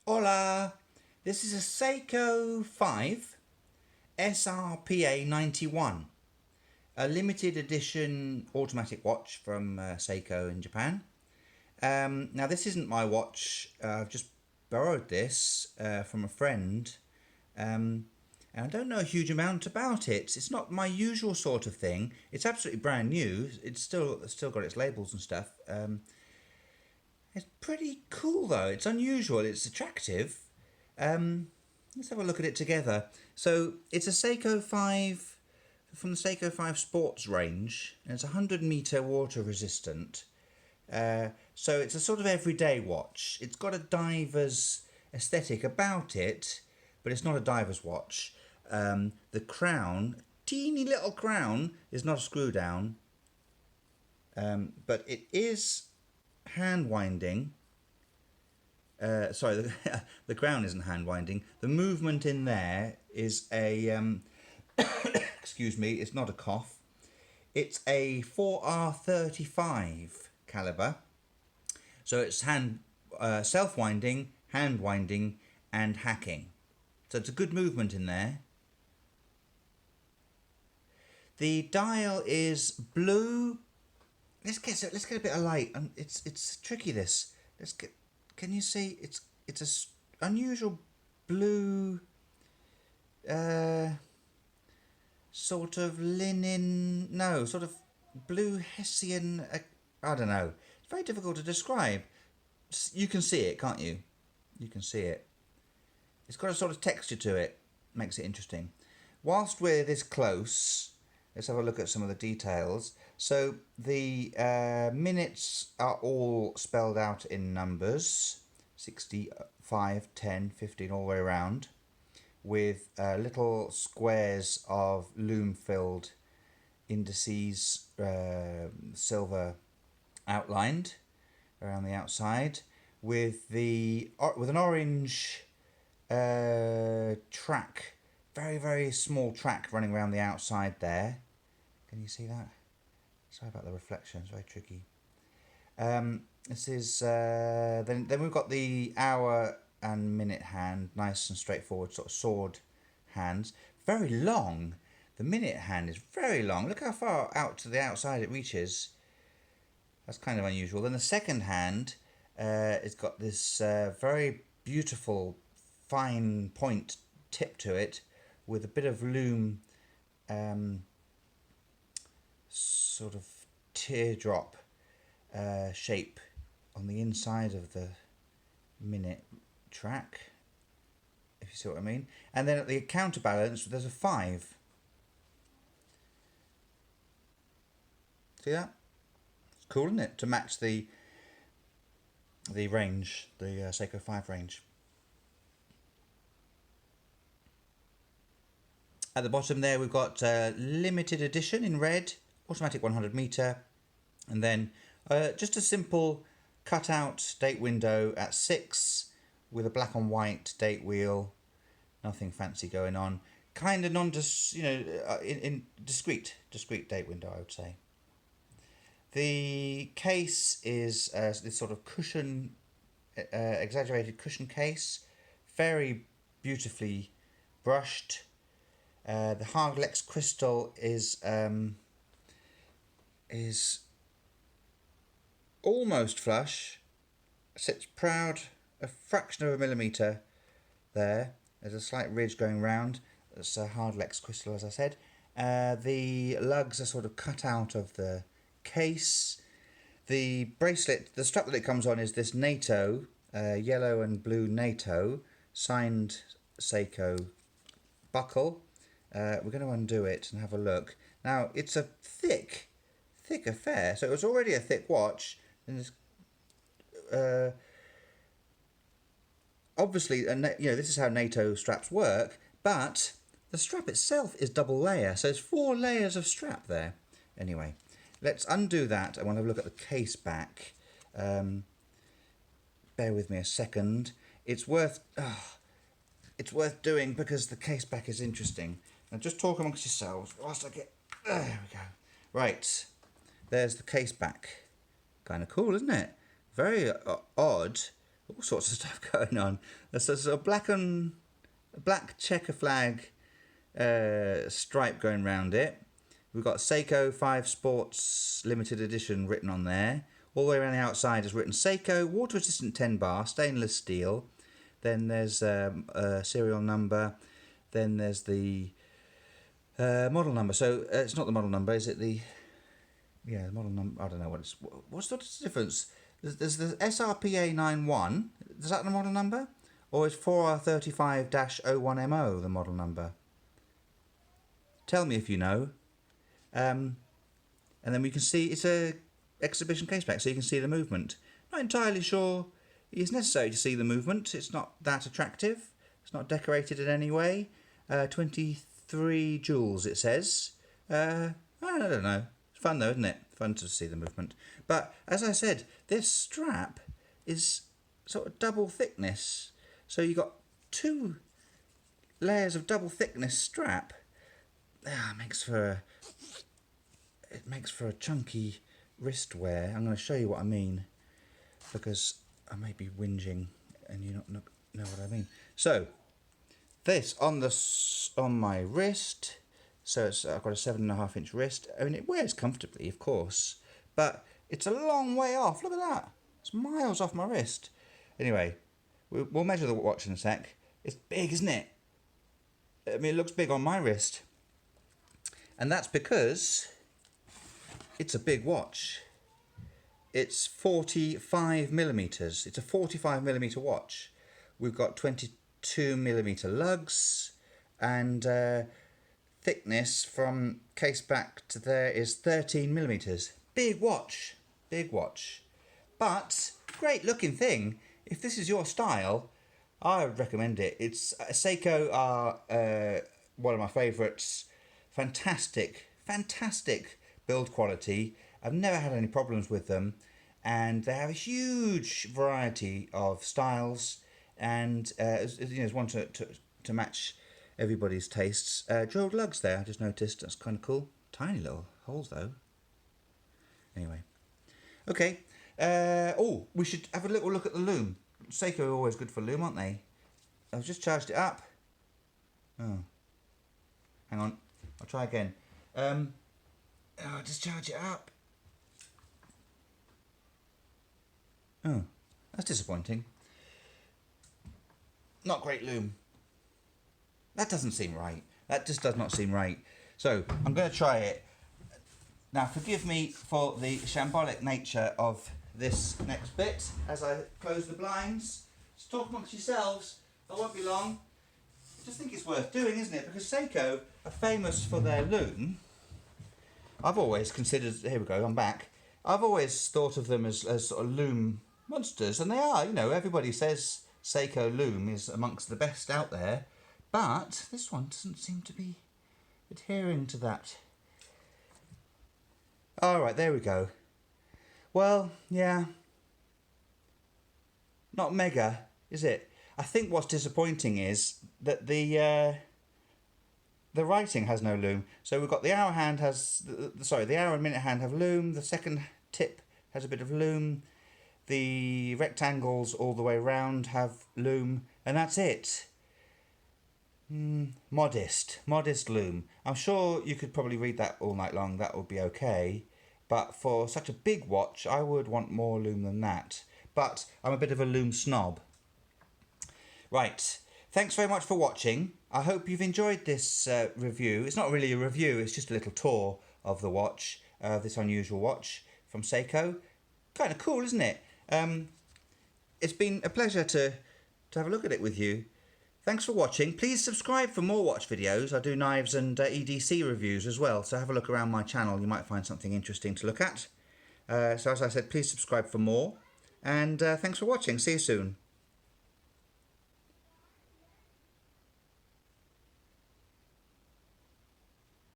Hola! This is a Seiko 5 SRPA91, a limited edition automatic watch from Seiko in Japan. Now this isn't my watch, I've just borrowed this from a friend, and I don't know a huge amount about it. It's not my usual sort of thing. It's absolutely brand new. It's still got its labels and stuff. It's pretty cool though. It's unusual. It's attractive. Let's have a look at it together. So it's a Seiko 5 from the Seiko 5 Sports range, and it's 100-meter water resistant. So it's a sort of everyday watch. It's got a diver's aesthetic about it, but it's not a diver's watch. The crown, teeny little crown, is not a screw down, but it is hand winding. Sorry, the crown isn't hand winding. The movement in there is a excuse me, it's not a cough. It's a 4R35 caliber. So it's self-winding, hand winding, and hacking. So it's a good movement in there. The dial is blue. Let's get a bit of light. It's tricky. This. Can you see? It's a unusual blue. Sort of linen. No, sort of blue Hessian. I don't know. It's very difficult to describe. You can see it, can't you? You can see it. It's got a sort of texture to it. Makes it interesting. Whilst we're this close, let's have a look at some of the details. So the minutes are all spelled out in numbers, 65, 10, 15, all the way around, with little squares of Lume-filled indices, silver outlined around the outside, with an orange track, very small track running around the outside there. Can you see that? Sorry about the reflection, it's very tricky. This is then we've got the hour and minute hand, nice and straightforward, sort of sword hands. Very long. The minute hand is very long. Look how far out to the outside it reaches. That's kind of unusual. Then the second hand, it's got this very beautiful fine point tip to it, with a bit of loom, sort of teardrop shape on the inside of the minute track, if you see what I mean. And then at the counterbalance, there's a 5. See that? It's cool, isn't it? To match the range, the Seiko 5 range. At the bottom there, we've got limited edition in red, automatic 100-meter, and then just a simple cut-out date window at 6 with a black and white date wheel. Nothing fancy going on. Kind of in discreet date window, I would say. The case is this sort of cushion, exaggerated cushion case, very beautifully brushed. The Hardlex crystal is almost flush. Sits proud, a fraction of a millimetre there. There's a slight ridge going round. It's a Hardlex crystal, as I said. The lugs are sort of cut out of the case. The bracelet, the strap that it comes on is this NATO, yellow and blue NATO, signed Seiko buckle. We're going to undo it and have a look. Now, it's a thick affair. So it was already a thick watch. And it's, obviously, this is how NATO straps work. But the strap itself is double layer. So there's 4 layers of strap there. Anyway, let's undo that. I want to have a look at the case back. Bear with me a second. It's worth doing because the case back is interesting. Now just talk amongst yourselves whilst I get... There we go. Right. There's the case back. Kind of cool, isn't it? Very odd. all sorts of stuff going on. There's a sort of black checker flag stripe going around it. We've got Seiko 5 Sports Limited Edition written on there. All the way around the outside is written Seiko, water resistant 10 bar, stainless steel. Then there's a serial number. Then there's the model number. So it's not the model number, is it? The model number. I don't know what's the difference. There's the SRPA91. Is that the model number, or is 4R35-01MO the model number? Tell me if you know. And then we can see it's a exhibition case back, so you can see the movement. Not entirely sure it's necessary to see the movement. It's not that attractive. It's not decorated in any way. 23 jewels it says. I don't know. It's fun though, isn't it? Fun to see the movement. But as I said, this strap is sort of double thickness. So you got 2 layers of double thickness strap. It makes for a chunky wrist wear. I'm going to show you what I mean, because I may be whinging and you not know what I mean. So this on my wrist. So I've got a 7.5 inch wrist. I mean, it wears comfortably, of course, but it's a long way off. Look at that. It's miles off my wrist. Anyway, we'll measure the watch in a sec. It's big, isn't it? I mean, it looks big on my wrist. And that's because it's a big watch. It's 45 millimeters. It's a 45 millimeter watch. We've got 22 millimeter lugs, and thickness from case back to there is 13 millimeters. Big watch, big watch. But great looking thing. If this is your style, I would recommend it. It's Seiko are one of my favourites. Fantastic build quality. I've never had any problems with them, and they have a huge variety of styles, and there's one to match everybody's tastes. Drilled lugs there, I just noticed. That's kind of cool. Tiny little holes though. Anyway, okay. We should have a little look at the Lume. Seiko are always good for Lume, aren't they? I've just charged it up. Oh, hang on. I'll try again. Just charge it up. Oh, that's disappointing. Not great Lume. That doesn't seem right. That just does not seem right. So, I'm going to try it. Now, forgive me for the shambolic nature of this next bit as I close the blinds. Just talk amongst yourselves. I won't be long. I just think it's worth doing, isn't it? Because Seiko are famous for their Lume. I've always considered... Here we go, I'm back. I've always thought of them as sort of Lume monsters. And they are, you know, everybody says Seiko Lume is amongst the best out there. But this one doesn't seem to be adhering to that. Alright, there we go. Well, yeah. Not mega, is it? I think what's disappointing is that the writing has no Lume. So we've got the hour hand has... the hour and minute hand have Lume. The second tip has a bit of Lume. The rectangles all the way around have Lume. And that's it. Modest Lume. I'm sure you could probably read that all night long. That would be okay. But for such a big watch, I would want more Lume than that. But I'm a bit of a Lume snob. Right. Thanks very much for watching. I hope you've enjoyed this review. It's not really a review. It's just a little tour of the watch, this unusual watch from Seiko. Kind of cool, isn't it? It's been a pleasure to have a look at it with you. Thanks for watching. Please subscribe for more watch videos. I do knives and EDC reviews as well, so have a look around my channel. You might find something interesting to look at. So as I said, please subscribe for more. And thanks for watching. See you soon.